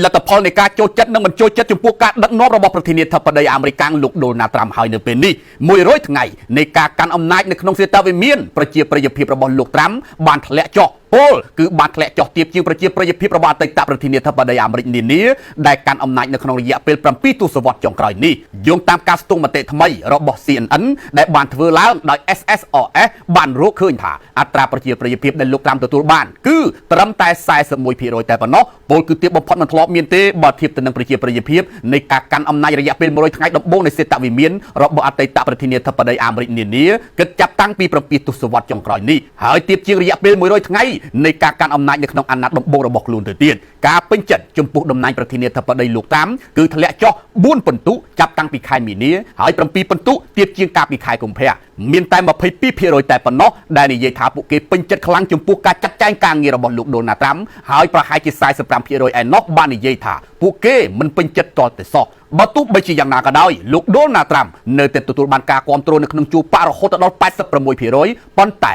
លទ្ធផលនៃការចូលចិត្តនិងមិនចូលចិត្តចំពោះការដឹកនាំរបស់ប្រធានាធិបតីអាមេរិកលោកដូណាល់ត្រាំហើយនៅពេលនេះ100ថ្ងៃនៃការកាន់អំណាចនៅក្នុងសេតាវិមានប្រជាប្រិយភាពរបស់លោកត្រាំបានធ្លាក់ចុះពលគឺបានធ្លាក់ចុះទាបជាងប្រជាប្រិយភាពរបស់អតីតប្រធានាធិបតីអាមេរិកនានាដែលកាន់អំណាចនៅក្នុងរយៈពេល7ទសវត្សរ៍ចុងក្រោយនេះយោងតាមការស្ទង់មតិថ្មីរបស់ CNN ដែលបានធ្វើឡើងដោយ SSOS បានរកឃើញថាអត្រាប្រជាប្រិយភាពដែលលោកត្រាំទទួលបានគឺត្រឹមតែ 41% តែប៉ុណ្ណោះពលគឺទាបបំផុតមិនធ្លាប់មានទេបើធៀបទៅនឹងប្រជាប្រិយភាពនៃការកាន់អំណាចរយៈពេល100ថ្ងៃដំបូងនៃសេតវិមានរបស់អតីតប្រធានាធិបតីអាមេរិកនានាគិតចាប់តាំងពី7ទសវត្សរ៍ចុងក្រោយនេះហើយទាបជាងរយៈពេល100ថ្ងៃនៃការកាន់អំណាចនៅក្នុងអាណត្តិដំបូងរបស់ខ្លួនទៅទៀតការពេញចិត្តចំពោះតំណែងប្រធានាធិបតីលោកត្រាំគឺធ្លាក់ចុះ4ពិន្ទុចាប់តាំងពីខែមីនាហើយ7ពិន្ទុទាបជាងកាលពីខែកុម្ភៈមានតែ22%តែប៉ុណ្ណោះដែលនិយាយថាពួកគេពេញចិត្តខ្លាំងចំពោះការចាត់ចែងការងាររបស់លោកដូណាល់ត្រាំហើយប្រហែលជា45%ឯណោះបាននិយាយថាពួកគេមិនពេញចិត្តតតែសោះបើទោះបីជាយ៉ាងណាក៏ដោយលោកដូណាល់ត្រាំនៅតែទទួលបានការគាំទ្រនៅក្នុងជួរបករហូតដល់86%ប៉ុន្តែ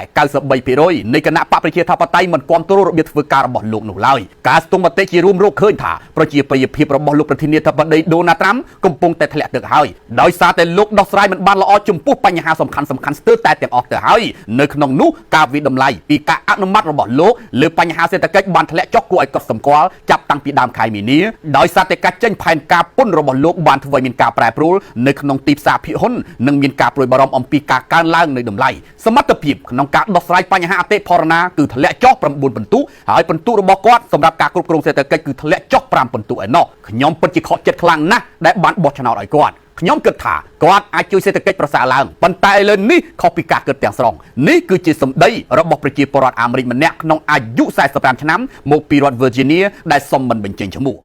93%នៃគណៈបកប្រជាធិបតេយ្យមិនគាំទ្ររបៀបធ្វើការរបស់លោកនោះឡើយការស្ទង់មតិជារួមរកឃើញថាប្រជាប្រិយភាពរបស់លោកប្រធានាធិបតីដូណាល់ត្រាំកំពុងតែធ្លាក់ទឹកហើយដោយសារតែលោកដោះស្រាយមិនបានល្អចំពោះបញ្ហាសំខាន់ស្ទើរតែទាំងអស់ទៅហើយនៅក្នុងនោះការវិតម្លៃពីការអនុម័តរបស់លោកលើបញ្ហាសេដ្ឋកិច្ចបានធ្លាក់ចុះគួរឲ្យកត់សម្គាល់ចាប់តាំងពីដើមខែមីនាដោយសារតែការចេញផែនការពន្ធរបស់លោកបានធ្វើឲ្យមានការប្រែប្រួលនៅក្នុងទីផ្សារភាគហ៊ុននិងមានការព្រួយបារម្ភអំពីការកើនឡើងនៃតម្លៃសមត្ថភាពក្នុងការដោះស្រាយបញ្ហាអតិផរណាគឺធ្លាក់ចុះ9ពិន្ទុហើយពិន្ទុរបស់គាត់សម្រាប់ការគ្រប់គ្រងសេដ្ឋកិច្ចគឺធ្លាក់ចុះ5ពិន្ទុឯណោះខ្ញុំពិតជាខកចិត្តខ្លាំងណាស់ដែលបានបោះឆ្នោតឲ្យគាត់ខ្ញុំគិតថាគាត់អាចជួយសេដ្ឋកិច្ចប្រសើរឡើងប៉ុន្តែឥឡូវនេះខុសពីការគិតទាំងស្រុងនេះគឺជាសម្ដីរបស់ប្រជាពលរដ្ឋអាមេរិកម្នាក់ក្នុងអាយុ45ឆ្នាំមកពីរដ្ឋ Virginia ដែលសុំមិនបញ្ចេញឈ្មោះ